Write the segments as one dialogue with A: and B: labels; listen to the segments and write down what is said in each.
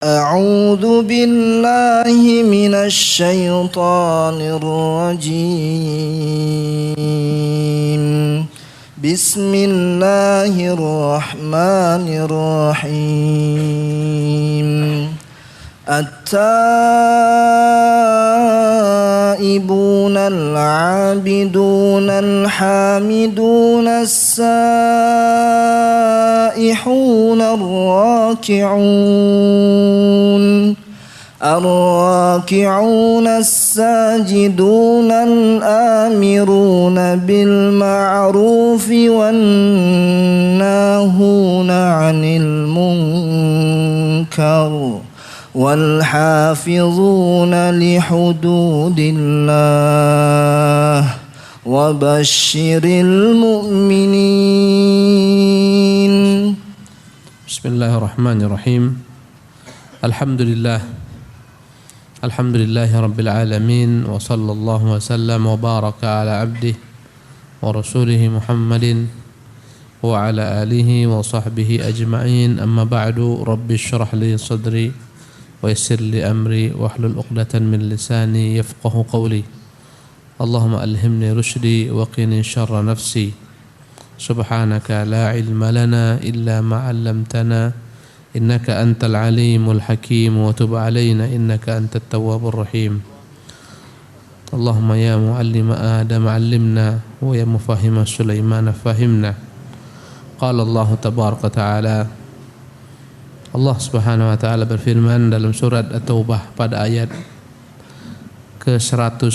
A: أعوذ بالله من الشيطان الرجيم. بسم الله الرحمن الرحيم. التائبون العابدون الحامدون السائحون الراكعون الساجدون الآمرون بالمعروف والناهون عن المنكر والحافظون لحدود الله وبشر المؤمنين.
B: بسم الله الرحمن الرحيم. الحمد لله رب العالمين، وصلى الله وسلم وبارك على عبده ورسوله محمد وعلى آله وصحبه أجمعين. أما بعد، رب اشرح لي صدري ويسر لي أمري واحلل عقدة من لساني يفقه قولي. اللهم ألهمني رشدي وقني شر نفسي. سبحانك لا علم لنا إلا ما علمتنا إنك أنت العليم الحكيم، وتب علينا إنك أنت التواب الرحيم. اللهم يا معلم آدم علمنا، ويا مفهم سليمان فهمنا. قال الله تبارك وتعالى, Allah Subhanahu wa taala berfirman dalam surat At-Taubah pada ayat ke-112,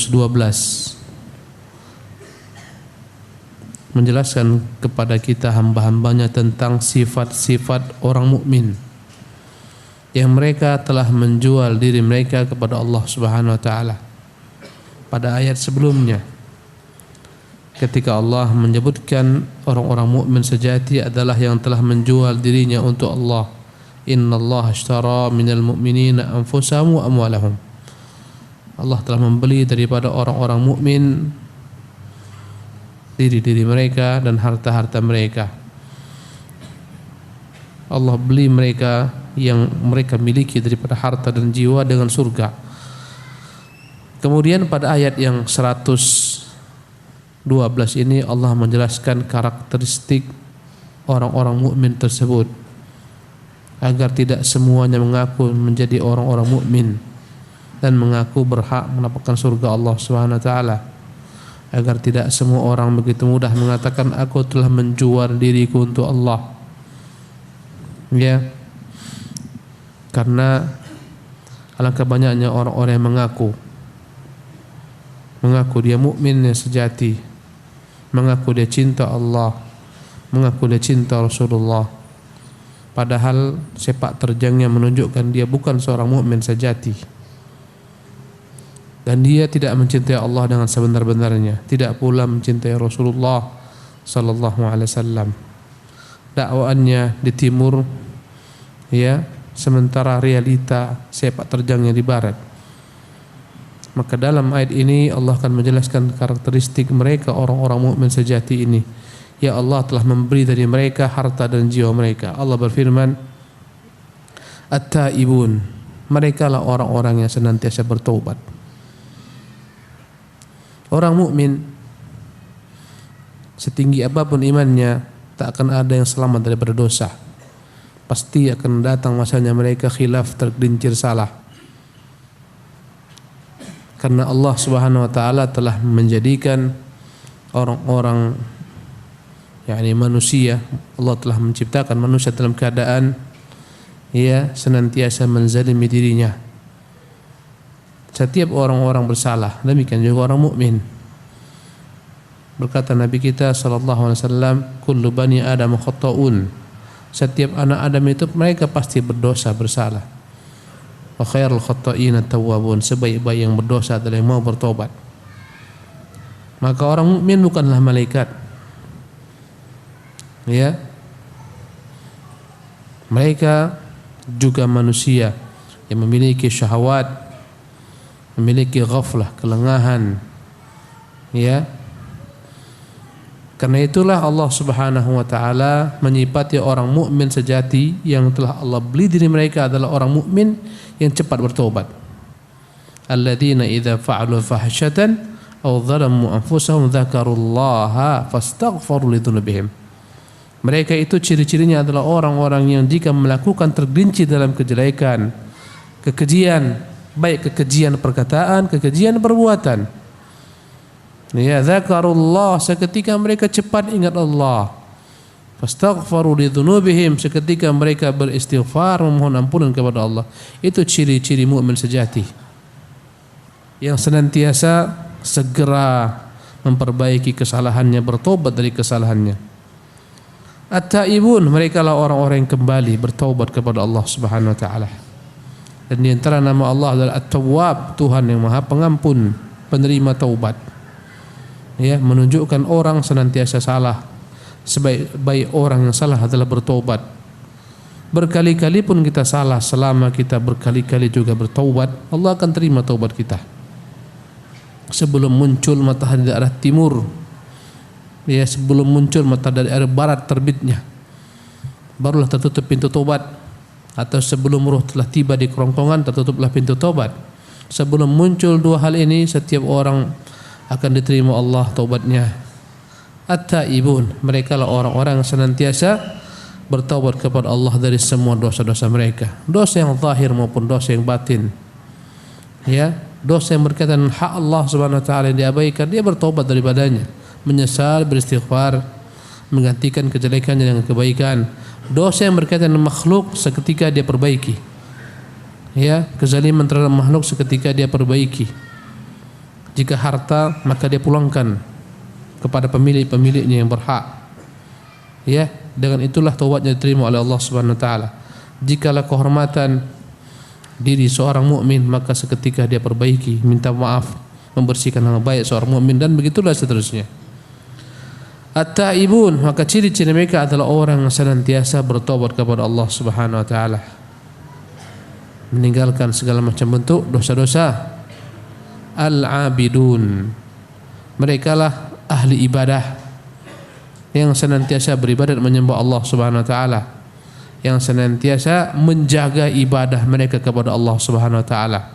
B: menjelaskan kepada kita hamba-hambanya tentang sifat-sifat orang mukmin yang mereka telah menjual diri mereka kepada Allah Subhanahu wa taala. Pada ayat sebelumnya, ketika Allah menyebutkan orang-orang mukmin sejati adalah yang telah menjual dirinya untuk Allah. Innallaha ashtara minal mu'minina anfusahum wa amwalahum. Allah telah membeli daripada orang-orang mukmin diri-diri mereka dan harta-harta mereka. Allah beli mereka yang mereka miliki daripada harta dan jiwa dengan surga. Kemudian pada ayat yang 112 ini Allah menjelaskan karakteristik orang-orang mukmin tersebut, agar tidak semuanya mengaku menjadi orang-orang mukmin dan mengaku berhak mendapatkan surga Allah Subhanahu wa taala. Agar tidak semua orang begitu mudah mengatakan aku telah menjual diriku untuk Allah. Ya. Karena alangkah banyaknya orang-orang yang mengaku dia mukmin yang sejati, mengaku dia cinta Allah, mengaku dia cinta Rasulullah. Padahal sepak terjangnya menunjukkan dia bukan seorang mukmin sejati. Dan dia tidak mencintai Allah dengan sebenar-benarnya, tidak pula mencintai Rasulullah sallallahu alaihi wasallam. Dakwaannya di timur, ya, sementara realita sepak terjangnya di barat. Maka dalam ayat ini Allah akan menjelaskan karakteristik mereka orang-orang mukmin sejati ini. Ya, Allah telah memberi dari mereka harta dan jiwa mereka. Allah berfirman, At-taibun, mereka lah orang-orang yang senantiasa bertaubat. Orang mukmin setinggi apapun imannya tak akan ada yang selamat daripada dosa. Pasti akan datang masanya mereka khilaf, tergelincir salah. Karena Allah Subhanahu wa taala telah menjadikan orang-orang, yakni manusia, Allah telah menciptakan manusia dalam keadaan ia senantiasa menzalimi dirinya. Setiap orang-orang bersalah, demikian juga orang mukmin. Berkata Nabi kita sallallahu alaihi wasallam, kullu bani adam khata'un. Setiap anak Adam itu mereka pasti berdosa, bersalah. Wa khairul khata'ina tawwabun, sebaik-baik yang berdosa adalah yang mau bertobat. Maka orang mukmin bukanlah malaikat. Ya. Mereka juga manusia yang memiliki syahwat, memiliki ghaflah, kelengahan, ya, Karena itulah Allah Subhanahu wa taala menyifati orang mukmin sejati yang telah Allah beli diri mereka adalah orang mukmin yang cepat bertobat. Alladzina idza fa'alu fahsyatan aw dzalamu anfusahum dzakarullaha fastaghfaru lidzunubihim. Mereka itu ciri-cirinya adalah orang-orang yang jika melakukan tergelincir dalam kejelekan, kekejian, baik kekejian perkataan, kekejian perbuatan. Ya, dzakarullah, seketika mereka cepat ingat Allah. Fastaghfaru lidzunubihim, seketika mereka beristighfar memohon ampunan kepada Allah. Itu ciri-ciri mukmin sejati yang senantiasa segera memperbaiki kesalahannya, bertobat dari kesalahannya. At-taibun, mereka lah orang-orang yang kembali bertaubat kepada Allah Subhanahu wa taala. Dan di antara nama Allah adalah At-Tawwab, Tuhan yang Maha Pengampun, penerima taubat. Ya, menunjukkan orang senantiasa salah. Sebaik-baik orang yang salah adalah bertaubat. Berkali-kali pun kita salah, selama kita berkali-kali juga bertaubat, Allah akan terima taubat kita. Sebelum muncul matahari dari arah timur, ya, sebelum muncul matahari dari arah barat terbitnya, barulah tertutup pintu tobat. Atau sebelum ruh telah tiba di kerongkongan, tertutuplah pintu tobat. Sebelum muncul dua hal ini, setiap orang akan diterima Allah taubatnya. At-taibun, mereka lah orang-orang yang senantiasa bertaubat kepada Allah dari semua dosa-dosa mereka, dosa yang zahir maupun dosa yang batin. Ya, dosa yang berkaitan dengan hak Allah Subhanahu wa taala yang diabaikan, dia bertaubat daripadanya, menyesal, beristighfar, menggantikan kejelekannya dengan kebaikan. Dosa yang berkaitan dengan makhluk, seketika dia perbaiki. Ya, kezaliman terhadap makhluk seketika dia perbaiki. Jika harta, maka dia pulangkan kepada pemilik-pemiliknya yang berhak. Ya, dengan itulah taubatnya diterima oleh Allah Subhanahu wa taala. Jikalau kehormatan diri seorang mukmin, maka seketika dia perbaiki, minta maaf, membersihkan nama baik seorang mukmin, dan begitulah seterusnya. At-taibun, maka ciri-ciri mereka adalah orang yang senantiasa bertobat kepada Allah Subhanahu wa taala, meninggalkan segala macam bentuk dosa-dosa. Al-abidun, mereka lah ahli ibadah yang senantiasa beribadat menyembah Allah Subhanahu wa taala, yang senantiasa menjaga ibadah mereka kepada Allah Subhanahu wa taala.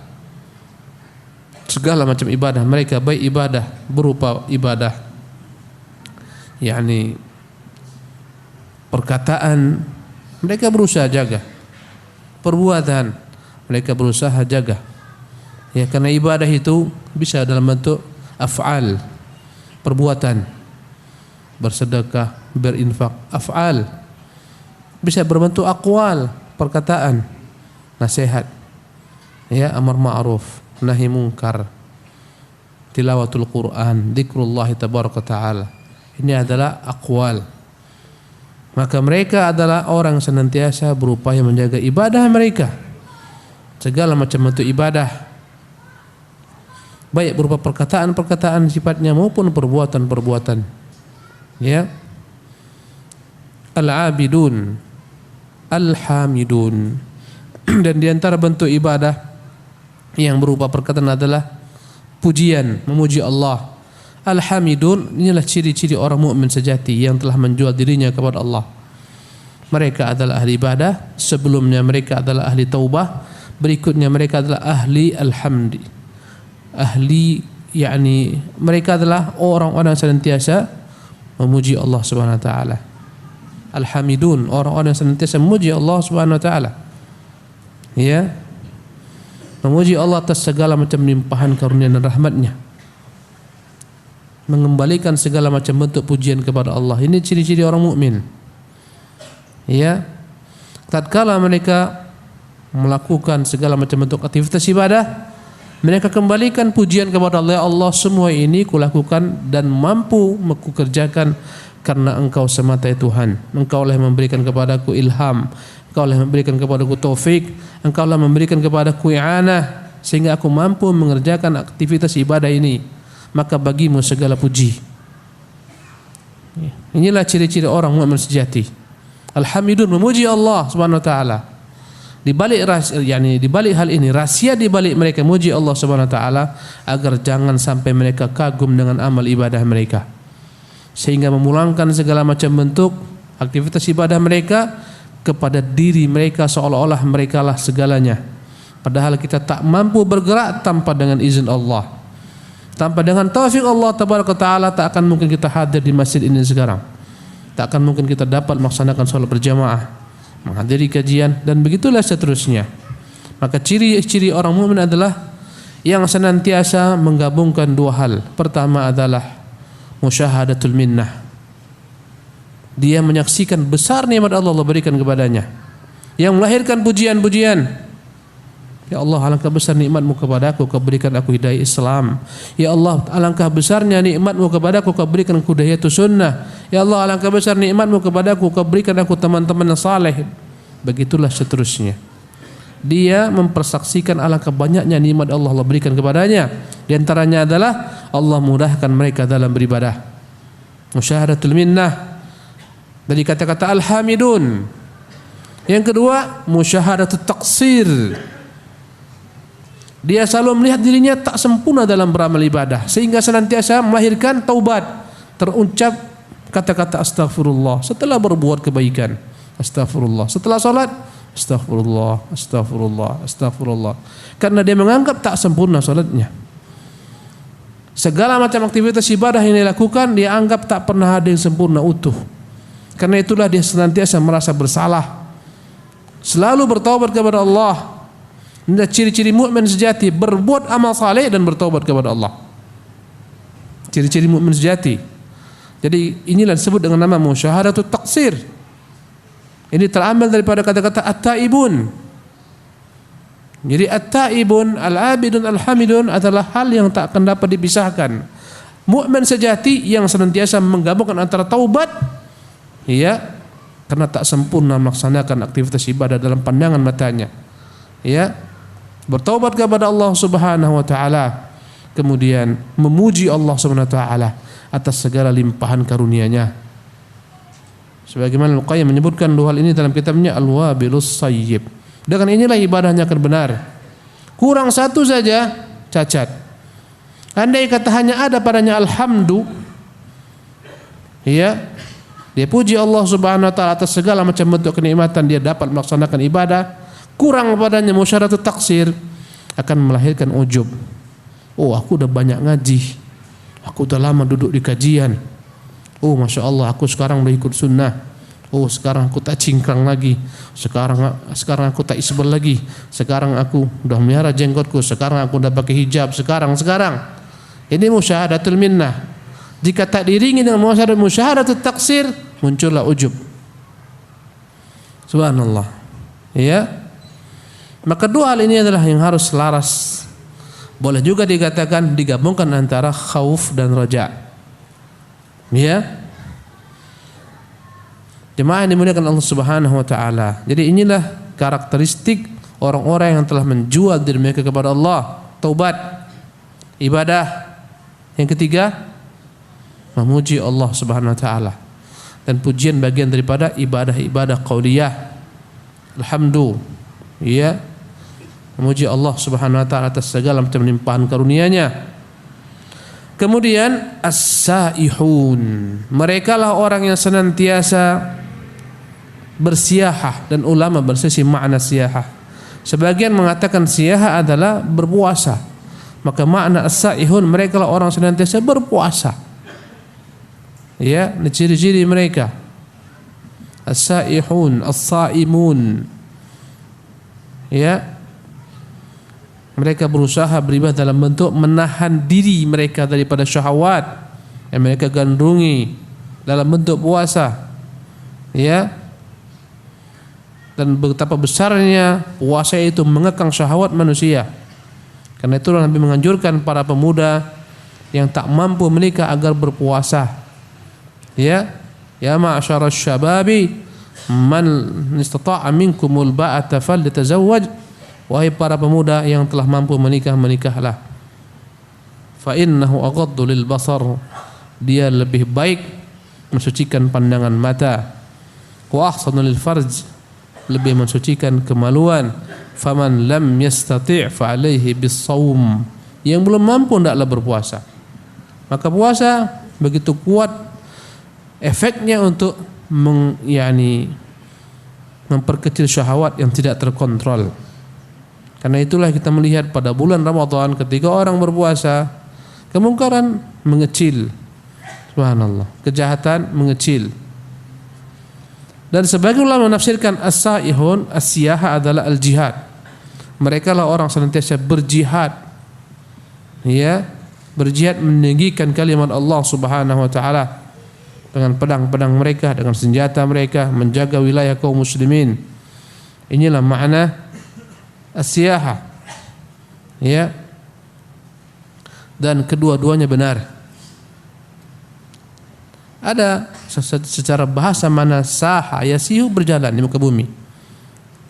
B: Segala macam ibadah mereka, baik ibadah berupa ibadah yakni perkataan, mereka berusaha jaga. Perbuatan, mereka berusaha jaga. Ya, karena ibadah itu bisa dalam bentuk af'al, perbuatan, bersedekah, berinfak, af'al. Bisa berbentuk aqwal, perkataan, nasihat, ya, amar ma'ruf, nahi munkar, tilawatul Quran, zikrullah tabaraka taala. Ini adalah aqwal. Maka mereka adalah orang senantiasa berupaya menjaga ibadah mereka, segala macam bentuk ibadah, baik berupa perkataan-perkataan sifatnya maupun perbuatan-perbuatan. Ya, al-abidun, al-hamidun. Dan di antara bentuk ibadah yang berupa perkataan adalah pujian, memuji Allah. Al-hamidun, inilah ciri-ciri orang mukmin sejati yang telah menjual dirinya kepada Allah. Mereka adalah ahli ibadah, sebelumnya mereka adalah ahli taubah, berikutnya mereka adalah ahli alhamdi. Ahli, yakni mereka adalah orang-orang yang senantiasa memuji Allah Subhanahu wa taala. Al-hamidun, orang-orang yang senantiasa memuji Allah Subhanahu wa taala. Ya, memuji Allah atas segala macam limpahan karunia dan rahmatnya, mengembalikan segala macam bentuk pujian kepada Allah. Ini ciri-ciri orang mukmin. Ya, tatkala mereka melakukan segala macam bentuk aktivitas ibadah, mereka kembalikan pujian kepada Allah. Ya Allah, semua ini kulakukan dan mampu kukerjakan karena Engkau semata ya Tuhan. Engkau lah yang memberikan kepadaku ilham, Engkau lah yang memberikan kepadaku taufik, Engkau lah memberikan kepadaku i'anah, sehingga aku mampu mengerjakan aktivitas ibadah ini. Maka bagimu segala puji. Inilah ciri-ciri orang mukmin sejati. Alhamdulillah, memuji Allah Subhanahu wa taala. Di balik di balik hal ini, rahsia di balik mereka memuji Allah Subhanahu wa taala agar jangan sampai mereka kagum dengan amal ibadah mereka. sehingga memulangkan segala macam bentuk aktivitas ibadah mereka kepada diri mereka seolah-olah merekalah segalanya. Padahal kita tak mampu bergerak tanpa dengan izin Allah. Tanpa dengan taufik Allah tabaraka taala tak akan mungkin kita hadir di masjid ini sekarang. Tak akan mungkin kita dapat melaksanakan salat berjamaah, menghadiri kajian dan begitulah seterusnya. Maka ciri-ciri orang mukmin adalah yang senantiasa menggabungkan dua hal. Pertama adalah musyahadatul minnah. Dia menyaksikan besar nikmat Allah berikan kepadanya, yang melahirkan pujian-pujian. Ya Allah, alangkah besar nikmat-Mu kepadaku, Kau berikan aku hidayah Islam. Ya Allah, alangkah besarnya nikmat-Mu kepadaku, Kau berikan aku hidayah sunnah. Ya Allah, alangkah besar nikmat-Mu kepadaku, Kau berikan aku teman-teman yang saleh. Begitulah seterusnya. Dia mempersaksikan alangkah banyaknya nikmat Allah berikan kepadanya. Di antaranya adalah Allah mudahkan mereka dalam beribadah. Musyahadatul minnah dari kata-kata alhamidun. Yang kedua, musyahadatul taqsir. Dia selalu melihat dirinya tak sempurna dalam beramal ibadah, sehingga senantiasa melahirkan taubat, terucap kata-kata astagfirullah setelah berbuat kebaikan, astagfirullah setelah salat, astagfirullah, astagfirullah, astagfirullah, karena dia menganggap tak sempurna salatnya. Segala macam aktivitas ibadah yang dia lakukan dia anggap tak pernah ada yang sempurna utuh. Karena itulah dia senantiasa merasa bersalah, selalu bertaubat kepada Allah. Ini ciri-ciri mukmin sejati, berbuat amal saleh dan bertaubat kepada Allah. Ciri-ciri mukmin sejati. Jadi inilah disebut dengan nama musyahadatul taqsir. Ini terambil daripada kata-kata at-taibun. Jadi at-taibun, al-abidun, al-hamidun adalah hal yang tak akan dapat dipisahkan. Mukmin sejati yang senantiasa menggabungkan antara taubat, ya, karena tak sempurna melaksanakan aktivitas ibadah dalam pandangan matanya, ya, bertaubat kepada Allah Subhanahu wa taala, kemudian memuji Allah Subhanahu wa taala atas segala limpahan karunia-Nya. Sebagaimana Al-Qayyim menyebutkan dua hal ini dalam kitabnya Al-Wabilus Sayyib. Dengan inilah ibadahnya akan benar. Kurang satu saja cacat. Andai kata hanya ada padanya alhamdu, ya, dia puji Allah Subhanahu wa taala atas segala macam bentuk kenikmatan, dia dapat melaksanakan ibadah. Kurang padanya musyahadatul taksir, akan melahirkan ujub. Oh, aku udah banyak ngaji, aku udah lama duduk di kajian. Oh, masya Allah, aku sekarang udah ikut sunnah. Oh, sekarang aku tak cingkrang lagi. Sekarang aku tak isbal lagi. Sekarang aku udah melihara jenggotku. Sekarang aku udah pakai hijab. Sekarang. Ini musyahadatul minnah. Jika tak diiringi dengan musyahadatul taksir, muncullah ujub. Subhanallah. Ya. Maka dua hal ini adalah yang harus selaras. Boleh juga dikatakan digabungkan antara khauf dan raja. Ya. Jemaah yang dimuliakan Allah Subhanahu wa taala. Jadi inilah karakteristik orang-orang yang telah menjual diri mereka kepada Allah. Taubat, ibadah. Yang ketiga, memuji Allah Subhanahu wa taala. Dan pujian bagian daripada ibadah-ibadah qauliyah. Alhamdulillah. Ya. Memuji Allah Subhanahu wa taala atas segala macam limpahan karunia-Nya. Kemudian as-saihun, mereka lah orang yang senantiasa bersiahah, dan ulama bersesi makna siahah. Sebagian mengatakan siahah adalah berpuasa. Maka makna as-saihun, mereka lah orang senantiasa berpuasa. Ya, ini ciri-ciri mereka. As-saihun, as-saimun. Ya. Mereka berusaha beribadah dalam bentuk menahan diri mereka daripada syahwat yang mereka gandrungi dalam bentuk puasa. Ya. Dan betapa besarnya puasa itu mengekang syahwat manusia. Karena itulah Nabi menganjurkan para pemuda yang tak mampu menikah agar berpuasa. Ya. Ya ma'syarasy syababi man istata'a minkumul ba'ata falyatazawwaj. Wahai para pemuda yang telah mampu menikah, menikahlah. Fa innahu aghaddu lil basar, dia lebih baik mensucikan pandangan mata. Wa ahsanu lil farj, lebih mensucikan kemaluan. Faman lam yastati' fa alaihi bis shaum, yang belum mampu hendaklah berpuasa. Maka puasa begitu kuat efeknya untuk memperkecil syahwat yang tidak terkontrol. Karena itulah kita melihat pada bulan Ramadan ketika orang berpuasa, kemungkaran mengecil. Subhanallah, kejahatan mengecil. Dan sebagian ulama menafsirkan as-saihun, as-siyaha adalah al-jihad. Mereka lah orang senantiasa berjihad. Ya, berjihad meninggikan kalimat Allah Subhanahu wa taala dengan pedang-pedang mereka, dengan senjata mereka, menjaga wilayah kaum muslimin. Inilah makna as-siyaha. Ya. Dan kedua-duanya benar. Ada secara bahasa mana saha yasihu, berjalan di muka bumi.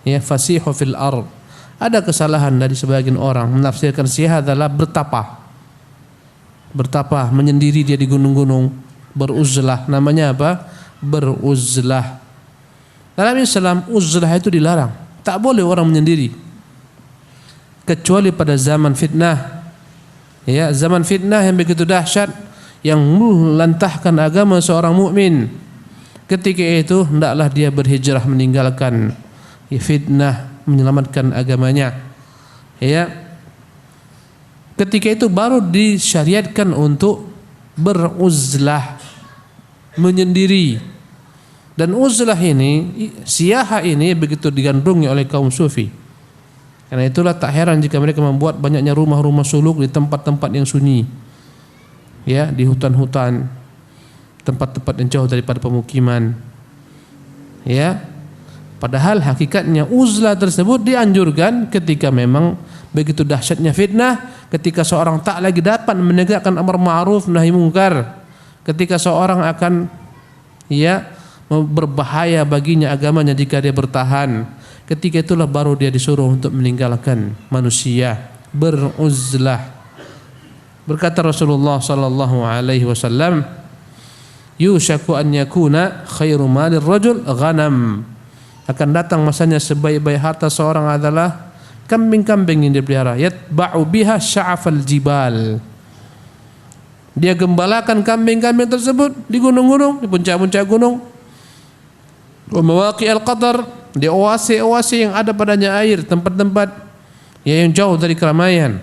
B: Ya, fasihu fil ard. Ada kesalahan dari sebagian orang menafsirkan siyaha adalah bertapa. Bertapa, menyendiri dia di gunung-gunung, beruzlah. Namanya apa? Beruzlah. Dalam Islam uzlah itu dilarang. Tak boleh orang menyendiri. Kecuali pada zaman fitnah. Ya, zaman fitnah yang begitu dahsyat, yang melantahkan agama seorang mukmin. Ketika itu hendaklah dia berhijrah meninggalkan fitnah, menyelamatkan agamanya. Ya. Ketika itu baru disyariatkan untuk beruzlah, menyendiri. Dan uzlah ini, siyaha ini begitu digandrungi oleh kaum sufi. Karena itulah tak heran jika mereka membuat banyaknya rumah-rumah suluk di tempat-tempat yang sunyi. Ya, di hutan-hutan, tempat-tempat yang jauh daripada pemukiman. Ya. Padahal hakikatnya uzlah tersebut dianjurkan ketika memang begitu dahsyatnya fitnah, ketika seorang tak lagi dapat menegakkan amar ma'ruf nahi mungkar, ketika seorang akan berbahaya baginya agamanya jika dia bertahan. Ketika itulah baru dia disuruh untuk meninggalkan manusia, beruzlah. Berkata Rasulullah sallallahu alaihi wasallam, yushaku an yakuna khairu malir rajul ghanam. Akan datang masanya sebaik-baik harta seorang adalah kambing-kambing yang dipelihara. Yatba'u biha sya'afal jibal. Dia gembalakan kambing-kambing tersebut di gunung-gunung, di puncak-puncak gunung. Wa mawaqi'al qadar, di oase-oase yang ada padanya air, tempat-tempat yang jauh dari keramaian.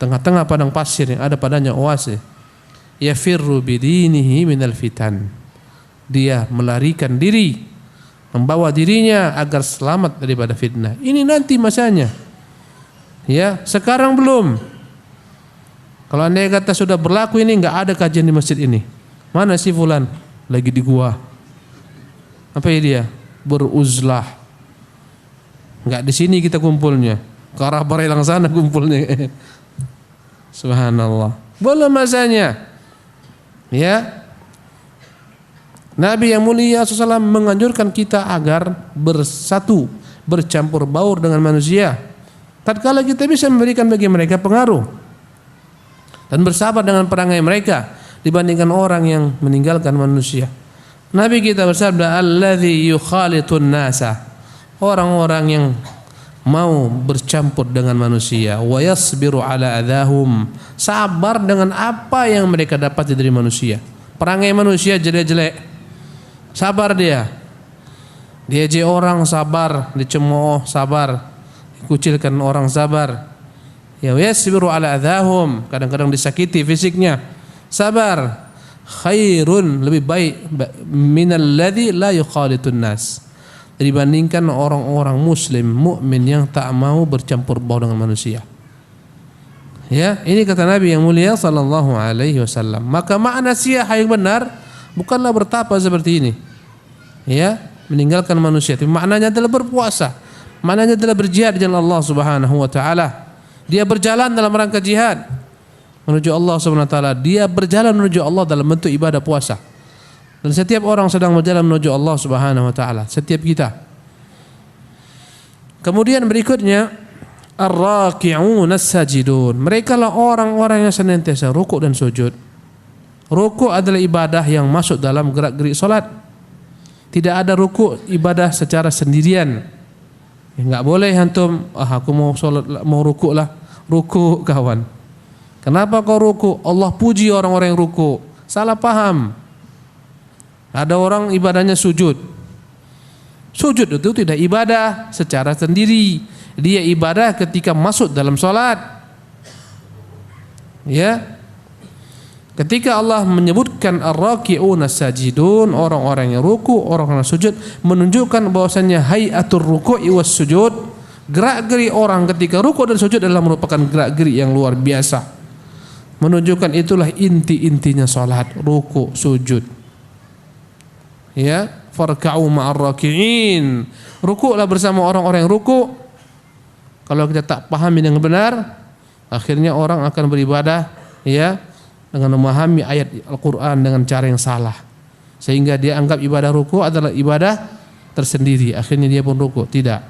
B: Tengah-tengah padang pasir yang ada padanya oase. Yafirru bidinihi minal fitan. Dia melarikan diri, membawa dirinya agar selamat daripada fitnah. Ini nanti masanya. Ya, sekarang belum. Kalau anda kata sudah berlaku ini, enggak ada kajian di masjid ini. Mana si fulan? Lagi di gua. Apa ya dia? Beruzlah. Enggak di sini kita kumpulnya. Ke arah Barelang sana kumpulnya. Subhanallah. Belum masanya. Ya. Nabi yang mulia SAW menganjurkan kita agar bersatu, bercampur baur dengan manusia. Tatkala kita bisa memberikan bagi mereka pengaruh dan bersabar dengan perangai mereka dibandingkan orang yang meninggalkan manusia. Nabi kita bersabda, alladzi yukhalitun nasa. Orang-orang yang mau bercampur dengan manusia, wa yasbiru ala adahum, sabar dengan apa yang mereka dapat dari manusia. Perangai manusia jelek-jelek, sabar dia. Diajak orang sabar, dicemooh sabar, dikucilkan orang sabar. Ya, yasbiru ala adahum, kadang-kadang disakiti fisiknya, sabar. Khairun, lebih baik minal ladzi la yukhalitun nas, dibandingkan orang-orang muslim mukmin yang tak mau bercampur baur dengan manusia. Ya, ini kata Nabi yang mulia sallallahu alaihi wasallam. Maka makna siyaha yang benar bukanlah bertapa seperti ini. Ya, meninggalkan manusia. Tapi maknanya adalah berpuasa. Maknanya adalah berjihad di jalan Allah Subhanahu wa taala. Dia berjalan dalam rangka jihad menuju Allah Subhanahu wa taala. Dia berjalan menuju Allah dalam bentuk ibadah puasa. Dan setiap orang sedang berjalan menuju Allah Subhanahu wa taala, setiap kita. Kemudian berikutnya ar-raki'un as-sajidun. Mereka lah orang-orang yang senantiasa rukuk dan sujud. Rukuk adalah ibadah yang masuk dalam gerak-gerik salat. Tidak ada rukuk ibadah secara sendirian. Enggak boleh antum, aku mau salat, mau rukuk lah. Rukuk kawan. Kenapa kau rukuk? Allah puji orang-orang yang rukuk. Salah paham. Ada orang ibadahnya sujud. Sujud itu tidak ibadah secara sendiri. Dia ibadah ketika masuk dalam salat. Ya. Ketika Allah menyebutkan ar-raki'un as-sajidun, orang-orang yang ruku, orang-orang sujud, menunjukkan bahwasannya hayatul ruku'i was sujud, gerak-gerik orang ketika ruku dan sujud adalah merupakan gerak-gerik yang luar biasa. Menunjukkan itulah inti-intinya salat, ruku, sujud. Ya, farka'u ma'ar raki'in. Rukuklah bersama orang-orang yang ruku. Kalau kita tak pahami dengan benar, akhirnya orang akan beribadah ya dengan memahami ayat Al-Quran dengan cara yang salah, sehingga dia anggap ibadah ruku adalah ibadah tersendiri, akhirnya dia pun ruku. Tidak.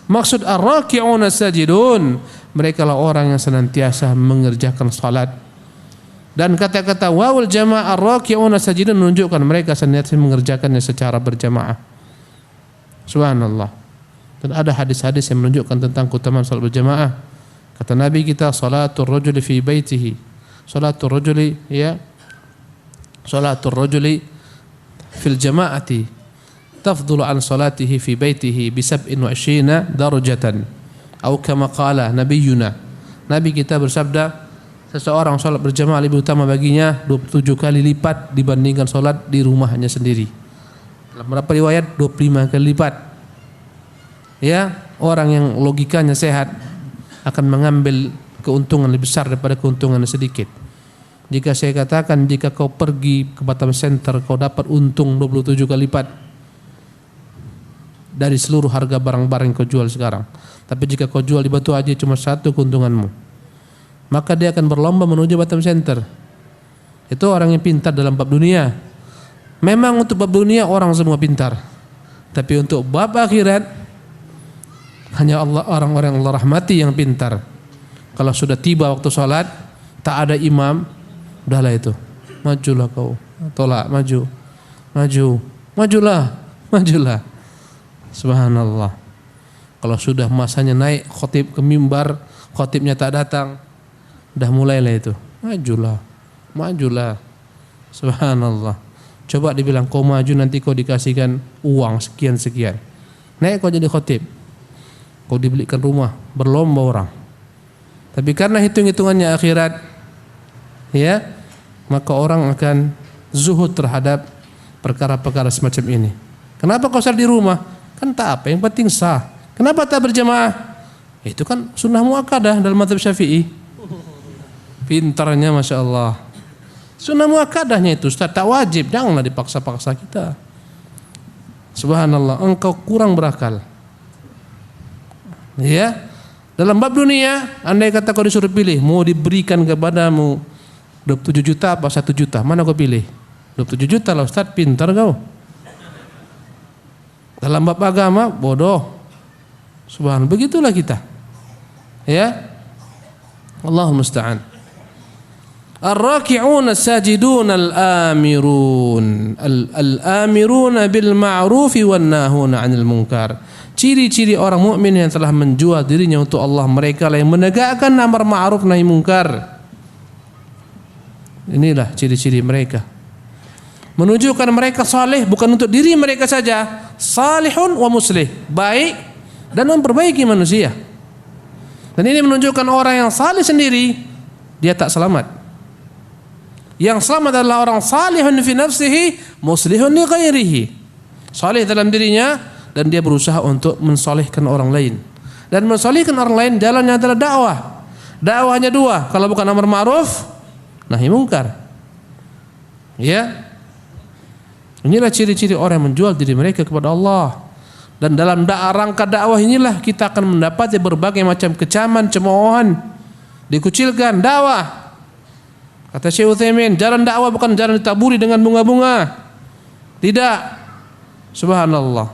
B: Maksud ar-raki'un as-sajidun, mereka lah orang yang senantiasa mengerjakan salat. Dan kata-kata wawul jamaah ar-raki'un as-sajidun menunjukkan mereka senantiasa mengerjakannya secara berjamaah. Subhanallah. Dan ada hadis-hadis yang menunjukkan tentang keutamaan salat berjamaah. Kata Nabi kita, salatul rajuli fi baitihi, salatul rajuli ya, salatul rajuli fil jama'ati tafdulu an salatihi fi baitihi bi 27 darajatan atau kama qala nabiyuna. Nabi kita bersabda, seseorang salat berjamaah lebih utama baginya 27 kali lipat dibandingkan salat di rumahnya sendiri. Dalam beberapa riwayat 25 kali lipat. Ya, orang yang logikanya sehat akan mengambil keuntungan lebih besar daripada keuntungan sedikit. Jika saya katakan, jika kau pergi ke Batam Center kau dapat untung 27 kali lipat dari seluruh harga barang-barang yang kau jual sekarang. Tapi jika kau jual di Batu Haji cuma satu keuntunganmu, maka dia akan berlomba menuju Batam Center. Itu orang yang pintar dalam bab dunia. Memang untuk bab dunia orang semua pintar, tapi untuk bab akhirat hanya Allah, orang-orang yang Allah rahmati yang pintar. Kalau sudah tiba waktu sholat, tak ada imam, udahlah itu, majulah kau, tolak, maju, majulah. Subhanallah. Kalau sudah masanya naik khotib ke mimbar, khotibnya tak datang, dah mulailah itu, majulah. Subhanallah. Coba dibilang kau maju nanti kau dikasihkan uang sekian. Naik kau jadi khotib, kau dibelikan rumah, berlomba orang. Tapi karena hitung-hitungannya akhirat, ya, maka orang akan zuhud terhadap perkara-perkara semacam ini. Kenapa kau salat di rumah? Kan tak apa, yang penting sah. Kenapa tak berjamaah? Itu kan sunnah muakkadah dalam mazhab Syafi'i. Pintarnya Masya Allah. Sunnah muakkadahnya itu, Ustaz, tak wajib, janganlah dipaksa-paksa kita. Subhanallah, engkau kurang berakal. Ya. Dalam bab dunia, andai kata kau disuruh pilih, mau diberikan kepadamu 27 juta apa 1 juta, mana kau pilih? 27 juta lah Ustaz, pintar kau. Dalam bab agama, bodoh. Subhanallah, begitulah kita. Ya. Allahumma musta'an. Ar-raki'un as-sajidun al-amirun. Al-amiruna bil ma'rufi wan nahuna 'anil munkar. Ciri-ciri orang mukmin yang telah menjual dirinya untuk Allah, mereka lah yang menegakkan amar ma'ruf nahi munkar. Inilah ciri-ciri mereka. Menunjukkan mereka saleh bukan untuk diri mereka saja, salihun wa muslih, baik dan memperbaiki manusia. Dan ini menunjukkan orang yang saleh sendiri dia tak selamat. Yang selamat adalah orang salihun fi nafsihi, muslihun li ghairihi. Saleh dalam dirinya dan dia berusaha untuk mensolehkan orang lain. Dan mensolehkan orang lain jalannya adalah dakwah. Dakwahnya dua, kalau bukan amar ma'ruf nahi mungkar. Ya. Inilah ciri-ciri orang yang menjual diri mereka kepada Allah. Dan dalam rangka dakwah inilah kita akan mendapati berbagai macam kecaman, cemoohan, dikucilkan dakwah. Kata Syekh Utsaimin, jalan dakwah bukan jalan ditaburi dengan bunga-bunga. Tidak. Subhanallah.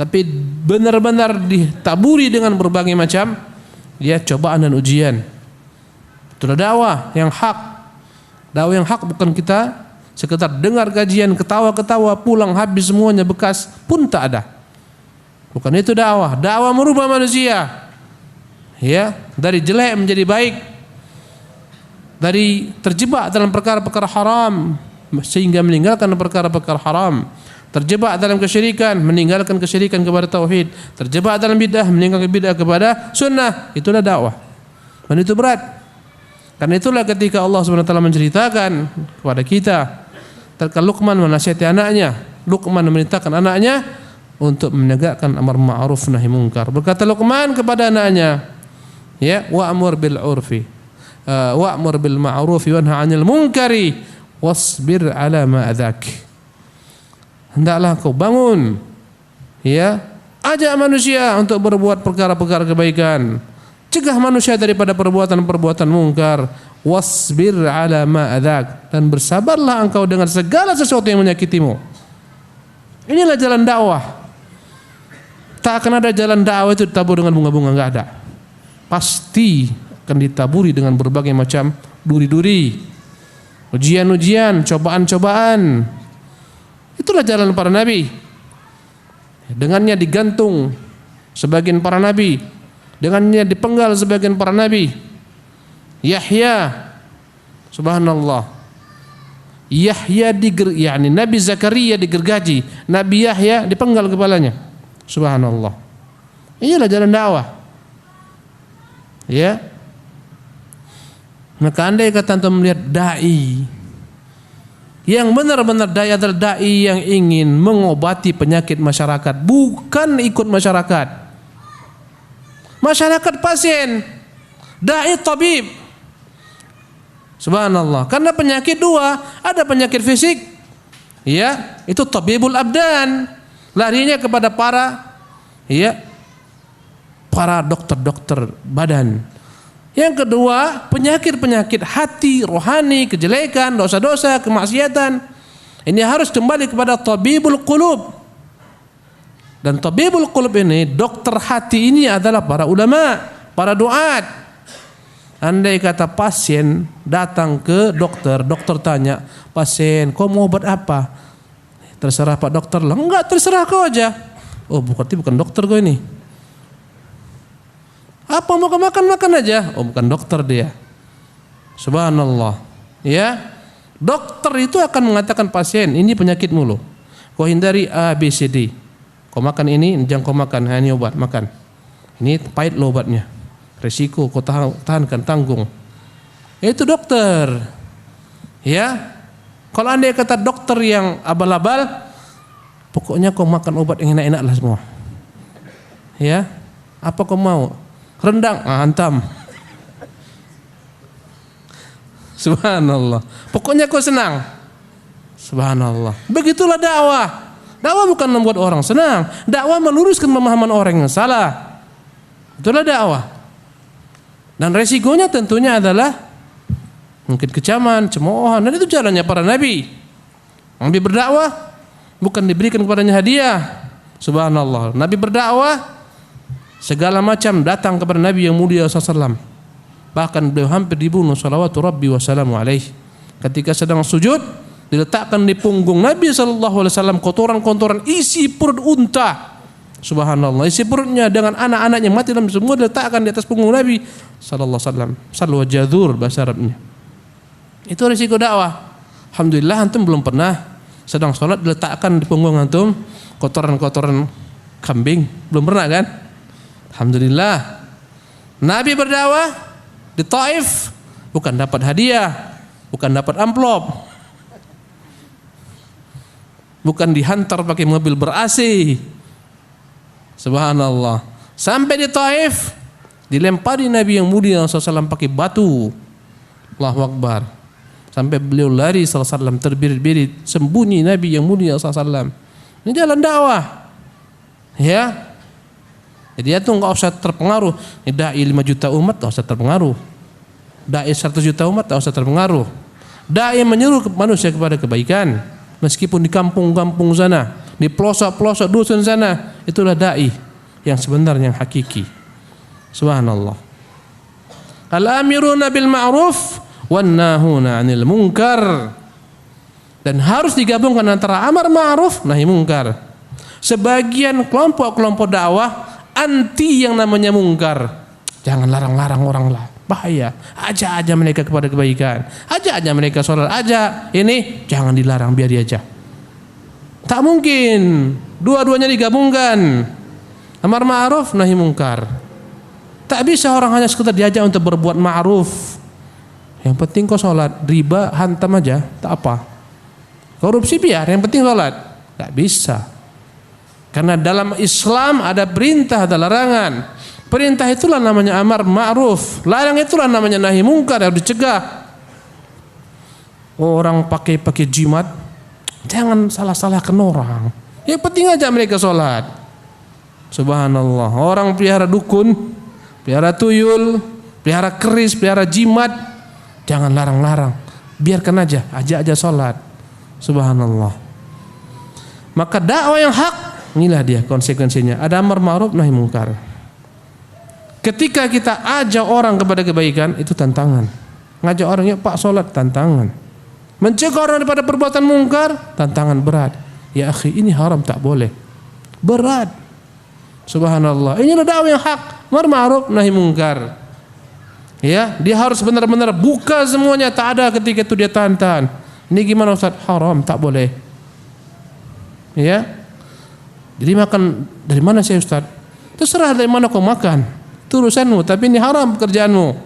B: Tapi benar-benar ditaburi dengan berbagai macam ya cobaan dan ujian. Itulah dakwah yang hak. Dakwah yang hak bukan kita sekedar dengar kajian, ketawa-ketawa, pulang habis semuanya bekas pun tak ada. Bukan itu dakwah. Dakwah merubah manusia. Ya, dari jelek menjadi baik. Dari terjebak dalam perkara-perkara haram sehingga meninggalkan perkara-perkara haram. Terjebak dalam kesyirikan, meninggalkan kesyirikan kepada tauhid. Terjebak dalam bid'ah, meninggalkan bid'ah kepada sunnah. Itulah dakwah. Dan itu berat. Karena itulah ketika Allah SWT menceritakan kepada kita, ketika Luqman menasihati anaknya, Luqman memerintahkan anaknya untuk menegakkan amar ma'ruf nahi munkar. Berkata Luqman kepada anaknya, ya, wa'mur bil urfi, wa'mur bil ma'rufi wanha 'anil munkari wasbir 'ala ma adhak. Hendaklah kau bangun, ya, ajak manusia untuk berbuat perkara-perkara kebaikan, cegah manusia daripada perbuatan-perbuatan mungkar, wasbir 'ala ma adhak, dan bersabarlah engkau dengan segala sesuatu yang menyakitimu. Inilah jalan dakwah. Tak akan ada jalan dakwah itu ditabur dengan bunga-bunga, enggak ada. Pasti akan ditaburi dengan berbagai macam duri-duri, ujian-ujian, cobaan-cobaan. Itulah jalan para nabi. Dengannya digantung sebagian para nabi, dengannya dipenggal sebagian para nabi. Yahya, subhanallah, Yahya Nabi Zakaria digergaji, Nabi Yahya dipenggal kepalanya. Subhanallah. Inilah jalan dakwah. Ya. Maka andai kata antum melihat dai yang benar-benar dai adalah dai yang ingin mengobati penyakit masyarakat, bukan ikut masyarakat. Masyarakat pasien, dai tabib. Subhanallah. Karena penyakit dua, ada penyakit fisik, ya, itu tabibul abdan, larinya kepada para, ya, para dokter-dokter badan. Yang kedua, penyakit-penyakit hati, rohani, kejelekan, dosa-dosa, kemaksiatan. Ini harus kembali kepada tabibul qulub. Dan tabibul qulub ini, dokter hati ini adalah para ulama, para duat. Andai kata pasien datang ke dokter, dokter tanya, pasien, kau mau obat apa? Terserah Pak Dokter lah. Enggak, terserah kau aja. Oh, berarti bukan dokter kau ini. Apa mau makan aja? Oh, bukan dokter dia. Subhanallah. Ya, dokter itu akan mengatakan pasien, ini penyakitmu loh. Kau hindari A, B, C, D. Kau makan ini, jangan kau makan. Ini obat, makan. Ini pahit loh obatnya. Resiko kau tahankan, tanggung. Itu dokter. Ya. Kalau andai kata dokter yang abal-abal, pokoknya kau makan obat yang enak-enak lah semua. Ya. Apa kau mau? Rendang, hantam. Subhanallah. Pokoknya kau senang. Subhanallah. Begitulah dakwah. Dakwah bukan membuat orang senang. Dakwah meluruskan pemahaman orang yang salah. Itulah dakwah. Dan resikonya tentunya adalah mungkin kecaman, cemoohan. Dan itu jalannya para nabi. Nabi berdakwah bukan diberikan kepadanya hadiah. Subhanallah. Nabi berdakwah, segala macam datang kepada Nabi yang mulia SAW. Bahkan beliau hampir dibunuh salawatu rabbi wa salamu alaihi. Ketika sedang sujud, diletakkan di punggung Nabi SAW kotoran-kotoran isi perut unta. Subhanallah, isi perutnya dengan anak-anaknya mati dalam semua diletakkan di atas punggung Nabi SAW. Salwa jadur bahasa Arabnya. Itu risiko dakwah. Alhamdulillah antum belum pernah sedang sholat diletakkan di punggung antum kotoran-kotoran kambing. Belum pernah kan? Alhamdulillah. Nabi berdakwah di Taif bukan dapat hadiah, bukan dapat amplop, bukan dihantar pakai mobil ber-AC. Subhanallah. Sampai di Taif dilempari Nabi yang mulia SAW pakai batu. Allahu Akbar. Sampai beliau lari SAW terbirit-birit, sembunyi Nabi yang mulia SAW. Ini jalan dakwah. Ya. Jadi itu enggak usah terpengaruh. Dai 5 juta umat enggak usah terpengaruh. Dai 100 juta umat enggak usah terpengaruh. Dai menyuruh manusia kepada kebaikan, meskipun di kampung-kampung sana, di pelosok-pelosok dusun sana, itulah dai yang sebenarnya, yang hakiki. Subhanallah. Al-amiruna bil ma'ruf wan nahuna 'anil munkar. Dan harus digabungkan antara amar ma'ruf nahi munkar. Sebagian kelompok-kelompok dakwah anti yang namanya mungkar. Jangan larang-larang orang lah. bahaya. Ajak aja mereka kepada kebaikan, ajak aja mereka sholat, ajak ini, jangan dilarang, biar dia aja. Tak mungkin dua-duanya digabungkan, amar ma'ruf nahi mungkar. Tak bisa orang hanya sekedar diajak untuk berbuat ma'ruf. Yang penting kau sholat, riba hantam aja, tak apa. Korupsi biar, yang penting sholat. Tak bisa. Karena dalam Islam ada perintah, ada larangan. Perintah itulah namanya amar ma'ruf, larang itulah namanya nahi mungkar, harus dicegah. Orang pakai jimat, jangan salah-salahkan orang. Yang penting aja mereka sholat. Subhanallah. Orang pelihara dukun, pelihara tuyul, pelihara keris, pelihara jimat, jangan larang-larang, biarkan aja, ajak aja sholat. Subhanallah. Maka dakwah yang hak, inilah dia konsekuensinya. Ada amar ma'ruf nahi mungkar. Ketika kita ajak orang kepada kebaikan, itu tantangan. Ngajak orang, ya Pak sholat, tantangan. Mencegah orang daripada perbuatan mungkar, tantangan berat. Ya akhi, ini haram, tak boleh, berat. Subhanallah. Inilah dakwah yang hak, amar ma'ruf nahi mungkar. Ya, dia harus benar-benar buka semuanya, tak ada ketika itu dia tahan-tahan. Ini gimana Ustaz? Haram, tak boleh. Ya. Jadi makan dari mana saya Ustaz? Terserah dari mana kau makan, itu urusanmu, tapi ini haram pekerjaanmu.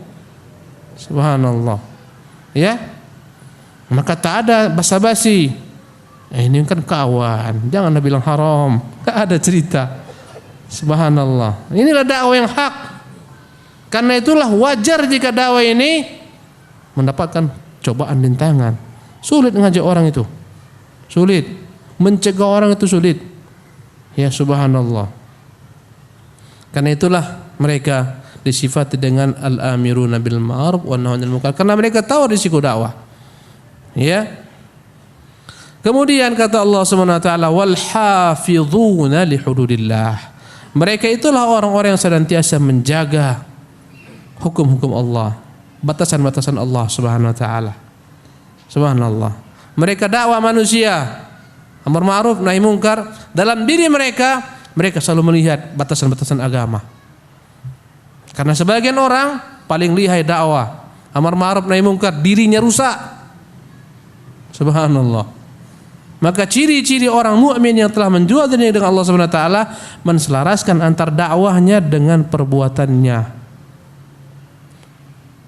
B: Subhanallah. Ya. Maka tak ada basa-basi. Ini kan kawan, janganlah bilang haram. Tak ada cerita. Subhanallah. Inilah dakwah yang hak. Karena itulah wajar jika dakwah ini mendapatkan cobaan rintangan. Sulit ngajak orang itu, sulit. Mencegah orang itu sulit. Ya subhanallah. Karena itulah mereka disifati dengan al-amiruna bil ma'ruf wa nahuna 'anil munkar, karena mereka tahu risiko dakwah. Ya. Kemudian kata Allah Subhanahu wa taala, wal hafizuna li hududillah. Mereka itulah orang-orang yang senantiasa menjaga hukum-hukum Allah, batasan-batasan Allah Subhanahu wa taala. Subhanallah. Mereka dakwah manusia, amar ma'ruf nahi mungkar, dalam diri mereka selalu melihat batasan-batasan agama. Karena sebagian orang paling lihai dakwah, amar ma'ruf nahi mungkar, dirinya rusak. Subhanallah. Maka ciri-ciri orang mukmin yang telah menjual dirinya dengan Allah Subhanahu wa taala, menselaraskan antar dakwahnya dengan perbuatannya.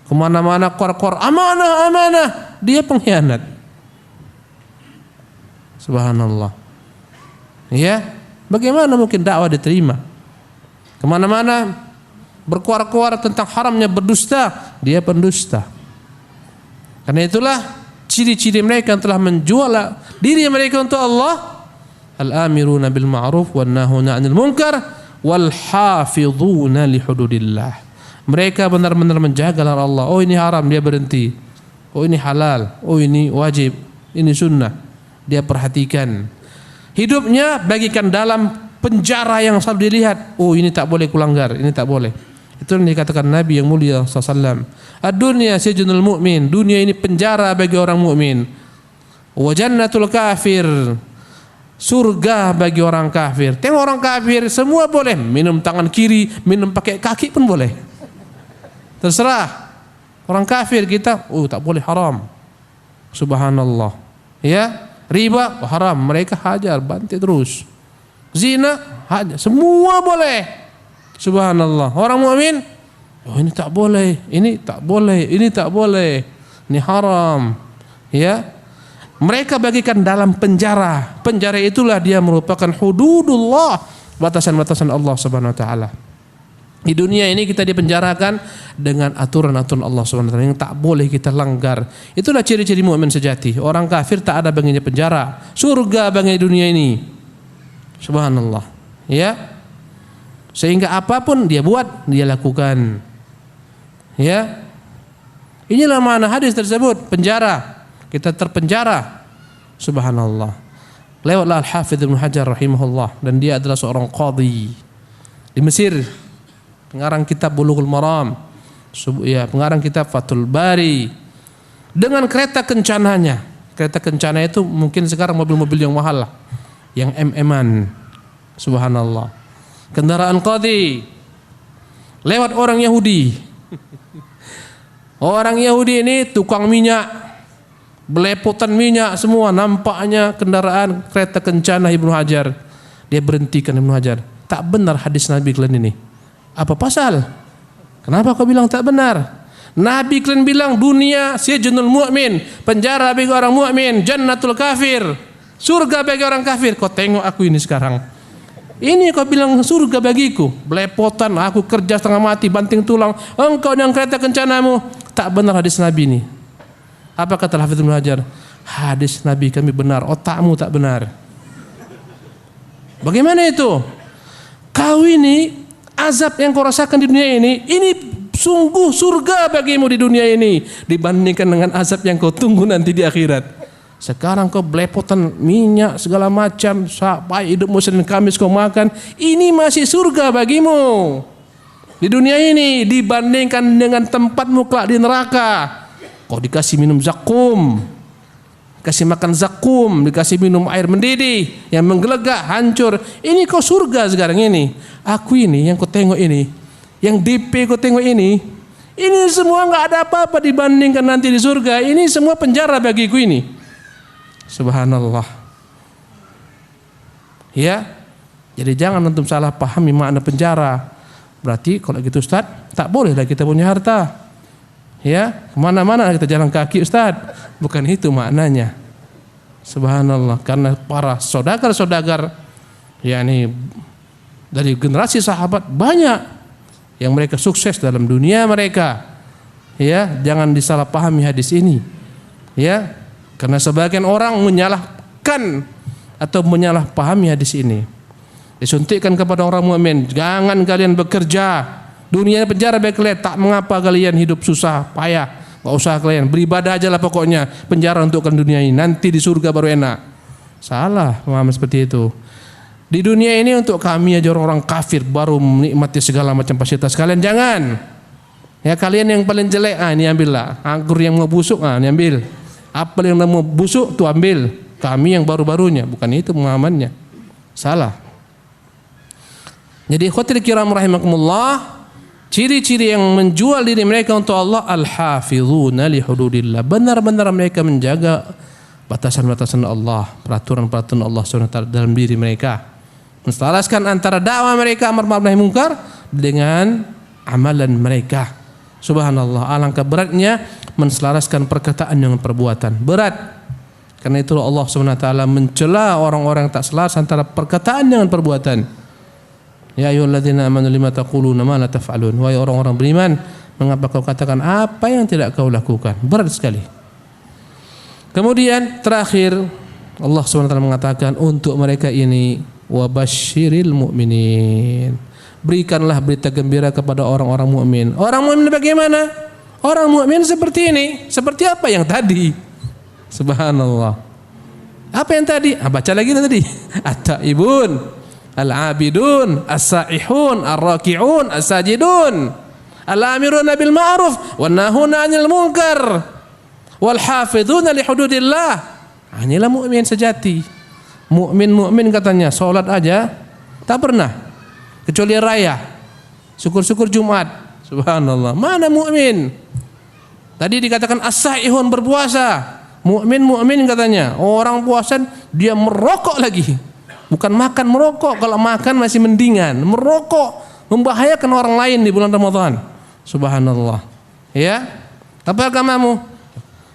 B: Kemana-mana kor-kor, amanah, dia pengkhianat. Subhanallah. Ya, bagaimana mungkin dakwah diterima? Kemana-mana berkuar-kuar tentang haramnya berdusta, dia pendusta. Karena itulah ciri-ciri mereka yang telah menjual diri mereka untuk Allah. Al-amiruna bil ma'ruf wan nahuna 'anil munkar wal hafizuna li hududillah. Mereka benar-benar menjaga larangan Allah. Oh ini haram, dia berhenti. Oh ini halal, oh ini wajib, ini sunnah, dia perhatikan. Hidupnya bagikan dalam penjara yang selalu dilihat. Oh ini tak boleh kulanggar, ini tak boleh. Itu yang dikatakan Nabi yang mulia SAW. Ad-dunya sijnul mu'min. Dunia ini penjara bagi orang mukmin. Wa jannatul kafir. Surga bagi orang kafir. Tengok orang kafir semua boleh, minum tangan kiri, minum pakai kaki pun boleh. Terserah. Orang kafir kita, tak boleh, haram. Subhanallah. Ya, riba haram, mereka hajar, bantai terus. Zina hajar, semua boleh. Subhanallah. Orang mukmin, ini tak boleh, ini tak boleh, ini tak boleh. Ini haram. Ya. Mereka bagikan dalam penjara. Penjara itulah dia merupakan hududullah, batasan-batasan Allah Subhanahu wa taala. Di dunia ini kita dipenjarakan dengan aturan-aturan Allah Subhanahu wa taala yang tak boleh kita langgar. Itulah ciri-ciri mukmin sejati. Orang kafir tak ada baginya penjara. Surga bagi dunia ini. Subhanallah. Ya. Sehingga apapun dia buat, dia lakukan. Ya. Inilah makna hadis tersebut, penjara. Kita terpenjara. Subhanallah. Lewatlah Al-Hafidz Ibnu Hajar rahimahullah, dan dia adalah seorang qadhi di Mesir. Pengarang kitab Bulughul Maram, ya, pengarang kitab Fathul Bari, dengan kereta kencananya. Kereta kencana itu mungkin sekarang mobil-mobil yang mahal lah, yang MM-an. Subhanallah. Kendaraan qadhi lewat orang Yahudi. Orang Yahudi ini tukang minyak, belepotan minyak semua, nampaknya kendaraan kereta kencana Ibnu Hajar. Dia berhentikan Ibnu Hajar. Tak benar hadis Nabi kalian ini. Apa pasal? Kenapa kau bilang tak benar? Nabi kalian bilang dunia sijnul mu'min, penjara bagi orang mukmin, jannatul kafir, surga bagi orang kafir. Kau tengok aku ini sekarang. Ini kau bilang surga bagiku, belepotan, aku kerja setengah mati, banting tulang. Engkau yang kereta kencanamu. Tak benar hadis Nabi ini. Apa kata Hafidz Ibnu Hajar? Hadis Nabi kami benar, otakmu tak benar. Bagaimana itu? Kau ini azab yang kau rasakan di dunia ini sungguh surga bagimu di dunia ini dibandingkan dengan azab yang kau tunggu nanti di akhirat. Sekarang kau belepotan minyak segala macam sampai hidupmu Senin Kamis kau makan, ini masih surga bagimu di dunia ini dibandingkan dengan tempatmu kelak di neraka. Kau dikasih minum zakum, kasih makan zakum, dikasih minum air mendidih yang menggelegak, hancur. Ini kau surga sekarang ini. Aku ini yang kau tengok ini, yang DP kau tengok ini semua nggak ada apa-apa dibandingkan nanti di surga. Ini semua penjara bagiku ini. Subhanallah. Ya, jadi jangan antum salah pahami makna penjara. Berarti kalau gitu Ustaz, tak bolehlah kita punya harta. Ya, kemana-mana kita jalan kaki Ustaz. Bukan itu maknanya. Subhanallah. Karena para saudagar-saudagar, yakni dari generasi sahabat banyak yang mereka sukses dalam dunia mereka. Ya, jangan disalahpahami hadis ini. Ya, karena sebagian orang menyalahkan atau menyalahpahami hadis ini. Disuntikkan kepada orang mukmin, jangan kalian bekerja. Dunia penjara bagi kalian, tak mengapa kalian hidup susah, payah. Gak usah kalian, beribadah aja lah pokoknya. Penjara untuk kalian dunia ini, nanti di surga baru enak. Salah paham seperti itu. Di dunia ini untuk kami aja orang-orang kafir baru menikmati segala macam fasilitas. Kalian jangan. Ya, kalian yang paling jelek, ini ambillah. Anggur yang mau busuk, ini ambil. Apel yang mau busuk tuh ambil. Kami yang baru-barunya, bukan itu pemahamannya. Salah. Jadi ikhwatul kiram rahimakumullah, ciri-ciri yang menjual diri mereka untuk Allah, al-hafizuna li hududillah. Benar-benar mereka menjaga batasan-batasan Allah, peraturan-peraturan Allah SWT dalam diri mereka. Menselaraskan antara dakwah mereka amar ma'ruf nahi munkar dengan amalan mereka. Subhanallah, alangkah beratnya menselaraskan perkataan dengan perbuatan. Berat. Karena itu Allah SWT mencela orang-orang yang tak selaras antara perkataan dengan perbuatan. Ya ayyuhalladzina amanu lima taquluna ma la taf'alun. Wahai orang-orang beriman, mengapa kau katakan apa yang tidak kau lakukan? Berat sekali. Kemudian terakhir Allah SWT mengatakan untuk mereka ini wabasyiril mu'minin. Berikanlah berita gembira kepada orang-orang mukmin. Orang mukmin bagaimana? Orang mukmin seperti ini. Seperti apa yang tadi? Subhanallah. Apa yang tadi? Baca lagi tadi. At-taibun, al-abidun, as-saihun, ar-raki'un, as-sajidun, al-amiruna bil ma'ruf wan nahuna 'anil munkar wal hafizuna li hududillah. Inilah mukmin sejati. Mukmin katanya salat aja tak pernah kecuali raya. Syukur-syukur Jumat. Subhanallah. Mana mukmin? Tadi dikatakan as-saihun berpuasa. Mukmin katanya. Orang puasa dia merokok lagi. Bukan makan, merokok. Kalau makan masih mendingan. Merokok membahayakan orang lain di bulan Ramadan. Subhanallah. Ya. Apa agamamu?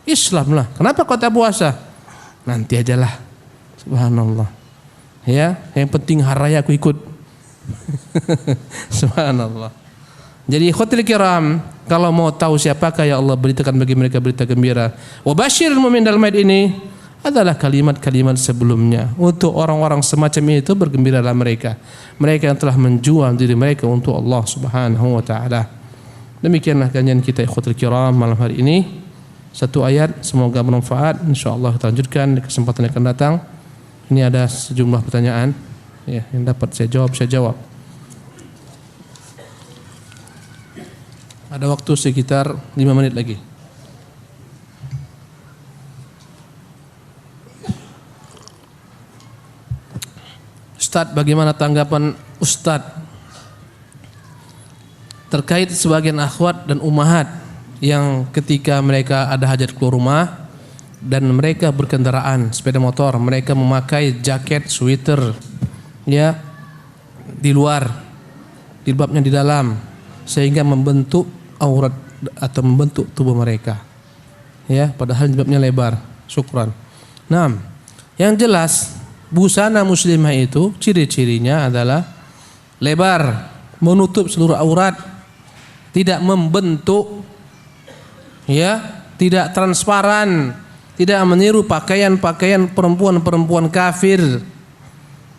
B: Islam lah. Kenapa kau tak puasa? Nanti ajalah. Subhanallah. Ya, yang penting hari raya aku ikut. Subhanallah. Jadi ikhwatul kiram, kalau mau tahu siapakah ya Allah, beritakan bagi mereka berita gembira. Wa basyiril mu'min dalam ayat ini adalah kalimat-kalimat sebelumnya. Untuk orang-orang semacam itu bergembiralah mereka. Mereka yang telah menjual diri mereka untuk Allah Subhanahu wa taala. Demikianlah kajian kita ikhwatul kiram malam hari ini. Satu ayat, semoga bermanfaat. Insyaallah kita lanjutkan di kesempatan yang akan datang. Ini ada sejumlah pertanyaan ya, yang dapat saya jawab. Ada waktu sekitar 5 menit lagi. Ustadz, bagaimana tanggapan Ustadz terkait sebagian akhwat dan ummahat yang ketika mereka ada hajat keluar rumah dan mereka berkendaraan sepeda motor, mereka memakai jaket, sweater, ya, di luar, jilbabnya di dalam, sehingga membentuk aurat atau membentuk tubuh mereka. Ya, padahal jilbabnya lebar. Syukran. Nah, yang jelas busana muslimah itu ciri-cirinya adalah lebar, menutup seluruh aurat, tidak membentuk, ya, tidak transparan, tidak meniru pakaian-pakaian perempuan-perempuan kafir.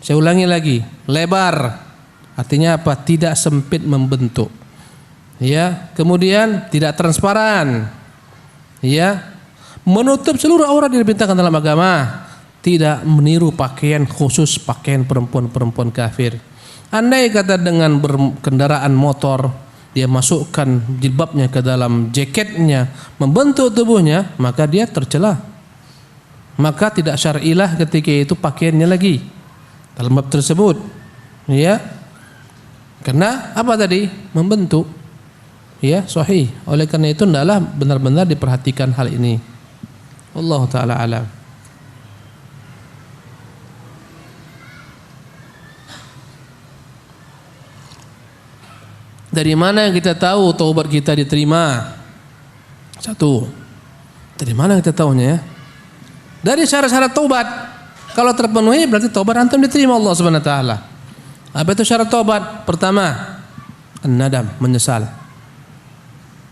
B: Saya ulangi lagi, lebar artinya apa? Tidak sempit membentuk. Ya, kemudian tidak transparan. Ya, menutup seluruh aurat yang diperintahkan dalam agama, tidak meniru pakaian khusus pakaian perempuan-perempuan kafir. Andai kata dengan berkendaraan motor dia masukkan jilbabnya ke dalam jaketnya, membentuk tubuhnya, maka dia tercela. Maka tidak syar'ilah ketika itu pakaiannya lagi dalam bab tersebut. Ya. Karena apa tadi? Membentuk. Ya, sahih. Oleh karena itu hendaklah benar-benar diperhatikan hal ini. Allah taala alam. Dari mana kita tahu taubat kita diterima? Satu. Dari mana kita tahunya ya? Dari syarat-syarat taubat. Kalau terpenuhi berarti taubat antum diterima Allah Subhanahu wa taala. Apa itu syarat taubat? Pertama, an-nadam, menyesal.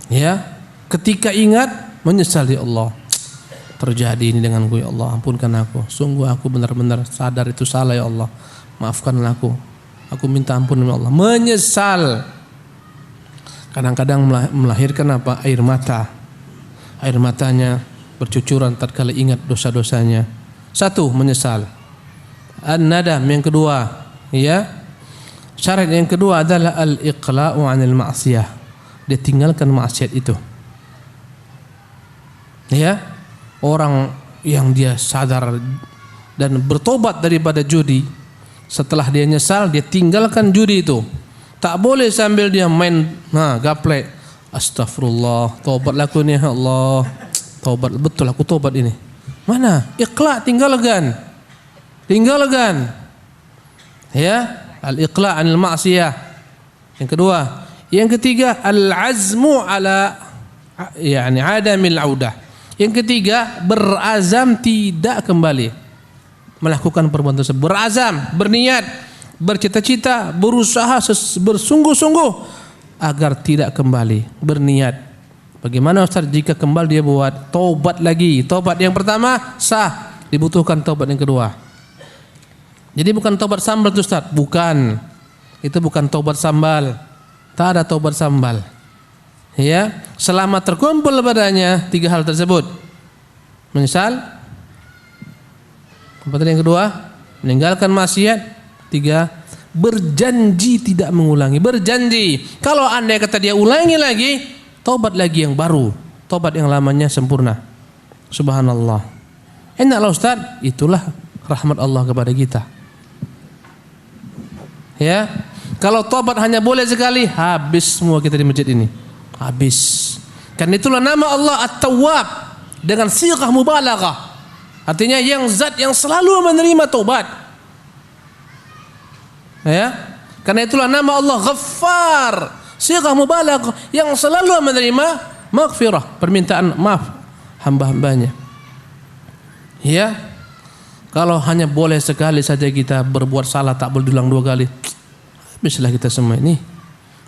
B: Ya, ketika ingat menyesal, ya Allah, terjadi ini denganku, ya Allah, ampunkan aku. Sungguh aku benar-benar sadar itu salah, ya Allah. Maafkanlah aku. Aku minta ampun, ya Allah. Menyesal. Kadang-kadang melahirkan apa? Air mata. Air matanya bercucuran tatkala ingat dosa-dosanya. Satu, menyesal. An-nadam yang kedua, ya. Syarat yang kedua adalah al-iqla'u 'anil ma'siyah. Dia tinggalkan maksiat itu. Ya, orang yang dia sadar dan bertobat daripada judi, setelah dia nyesal dia tinggalkan judi itu. Tak boleh sambil dia main gaplek. Astagfirullah, tobatlah aku ni, ya Allah. Tobat, betul aku tobat ini. Mana? Iqla', tinggalkan. Tinggalkan. Ya, al-iqla' 'anil ma'siyah. Yang kedua. Yang ketiga, al-azmu ala yani adamil audah. Yang ketiga, berazam tidak kembali melakukan perbuatan tersebut. Berazam, berniat, bercita-cita, berusaha bersungguh-sungguh agar tidak kembali, berniat. Bagaimana Ustaz jika kembali dia buat taubat lagi? Taubat yang pertama sah, dibutuhkan taubat yang kedua. Jadi bukan taubat sambal itu Ustaz, bukan. Itu bukan taubat sambal. Tak ada taubat sambal. Ya, selama terkumpul padanya tiga hal tersebut. Menyesal. Apa tadi yang kedua? Meninggalkan maksiat. Tiga, berjanji tidak mengulangi. Berjanji. Kalau andai kata dia ulangi lagi, taubat lagi yang baru. Taubat yang lamanya sempurna. Subhanallah. Enaklah Ustaz, itulah rahmat Allah kepada kita. Ya. Kalau tobat hanya boleh sekali, habis semua kita di masjid ini. Habis. Karena itulah nama Allah At-Tawwab dengan sighah mubalaghah. Artinya yang zat yang selalu menerima tobat. Ya. Karena itulah nama Allah Ghaffar, sighah mubalaghah yang selalu menerima maghfirah, permintaan maaf hamba-hambanya. Ya. Kalau hanya boleh sekali saja kita berbuat salah, tak boleh diulang dua kali. Habislah kita semua ini.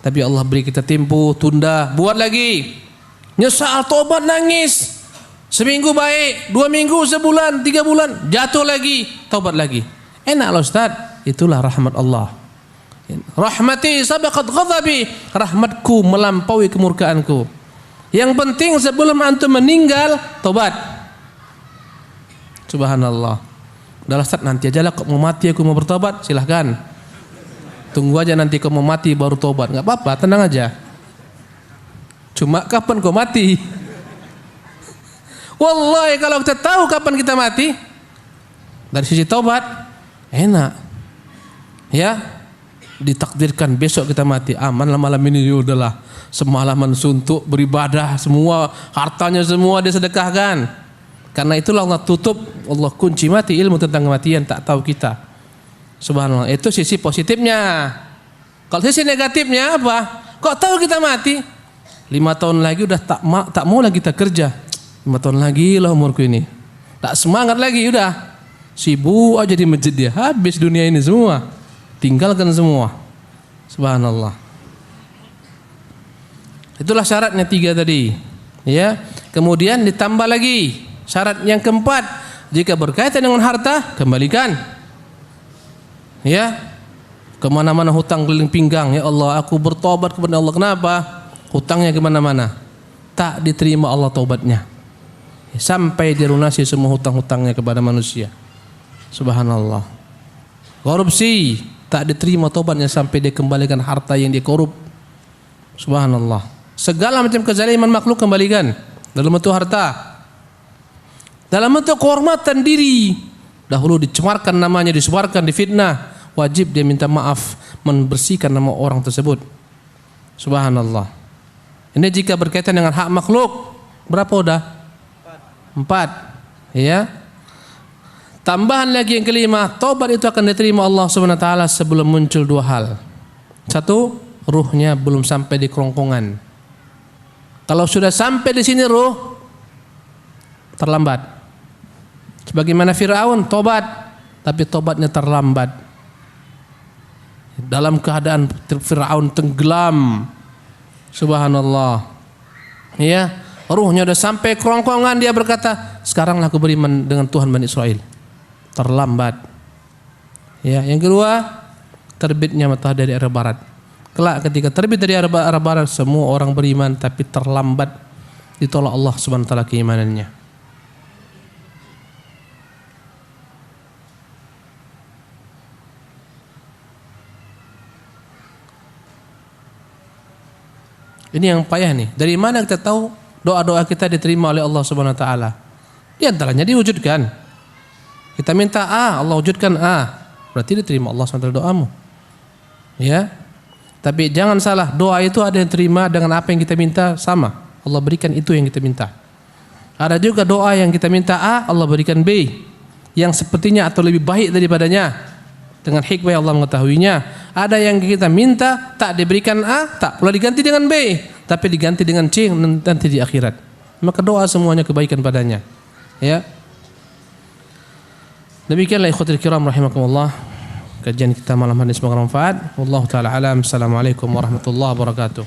B: Tapi Allah beri kita tempo, tunda, buat lagi. Nyesal, tobat, nangis. Seminggu baik, 2 minggu, sebulan, 3 bulan, jatuh lagi, tobat lagi. Enaklah Ustaz, itulah rahmat Allah. Rahmati sabaqat ghadabi, rahmatku melampaui kemurkaanku. Yang penting sebelum antum meninggal, tobat. Subhanallah. Udah Ustaz, nanti aja lah kok mau mati aku mau bertobat, silahkan. Tunggu aja nanti kau mau mati baru tobat. Enggak apa-apa, tenang aja. Cuma kapan kau mati? Wallahi kalau kita tahu kapan kita mati, dari sisi tobat enak. Ya. ditakdirkan besok kita mati, amanlah malam ini, ya udahlah semalaman suntuk beribadah, semua hartanya semua dia sedekahkan. Karena itulah Allah tutup, Allah kunci mati ilmu tentang kematian, tak tahu kita. Subhanallah, itu sisi positifnya. Kalau sisi negatifnya apa? Kok tahu kita mati? 5 tahun lagi udah tak mau lagi kita kerja. 5 tahun lagi lah umurku ini. Tak semangat lagi, udah sibuk aja di masjid dia. Habis dunia ini semua. Tinggalkan semua. Subhanallah. Itulah syaratnya 3 tadi. Ya. Kemudian ditambah lagi syarat yang keempat, jika berkaitan dengan harta, kembalikan. Ya. Kemana-mana hutang keliling pinggang, ya Allah aku bertobat kepada Allah. Kenapa? Hutangnya kemana-mana, tak diterima Allah taubatnya, sampai dilunasi semua hutang-hutangnya kepada manusia. Subhanallah. Korupsi, tak diterima taubatnya sampai dia kembalikan harta yang dia korup. Subhanallah. Segala macam kezaliman makhluk kembalikan dalam bentuk harta, dalam bentuk kehormatan diri. Dahulu dicemarkan namanya, disebarkan, difitnah, wajib dia minta maaf, membersihkan nama orang tersebut. Subhanallah. Ini jika berkaitan dengan hak makhluk. Berapa udah? 4. Ya. Tambahan lagi yang kelima, taubat itu akan diterima Allah Subhanahu wa taala sebelum muncul 2 hal. 1, ruhnya belum sampai di kerongkongan. Kalau sudah sampai di sini ruh, terlambat. Sebagaimana Firaun tobat, tapi tobatnya terlambat. Dalam keadaan Firaun tenggelam, subhanallah, ya, ruhnya sudah sampai kerongkongan, dia berkata, sekaranglah aku beriman dengan Tuhan Bani Israel. Terlambat. Ya, yang kedua, terbitnya matahari dari arah barat. Kelak ketika terbit dari arah barat, semua orang beriman, tapi terlambat, ditolak Allah Subhanahu wa taala keimanannya. Ini yang payah nih. Dari mana kita tahu doa-doa kita diterima oleh Allah Subhanahu wa taala? Di antaranya diwujudkan. Kita minta A, Allah wujudkan A. Berarti diterima Allah Subhanahu wa taala doamu. Ya. Tapi jangan salah, doa itu ada yang terima dengan apa yang kita minta sama. Allah berikan itu yang kita minta. Ada juga doa yang kita minta A, Allah berikan B, yang sepertinya atau lebih baik daripadanya. Dengan hikmah Allah mengetahuinya. Ada yang kita minta tak diberikan A, tak pula diganti dengan B, tapi diganti dengan C nanti di akhirat. Maka doa semuanya kebaikan padanya. Ya. Demikianlah ikhwatul kiram rahimakumullah, kajian kita malam hari ini, semoga bermanfaat. Wallahu taala alam. Assalamualaikum warahmatullahi wabarakatuh.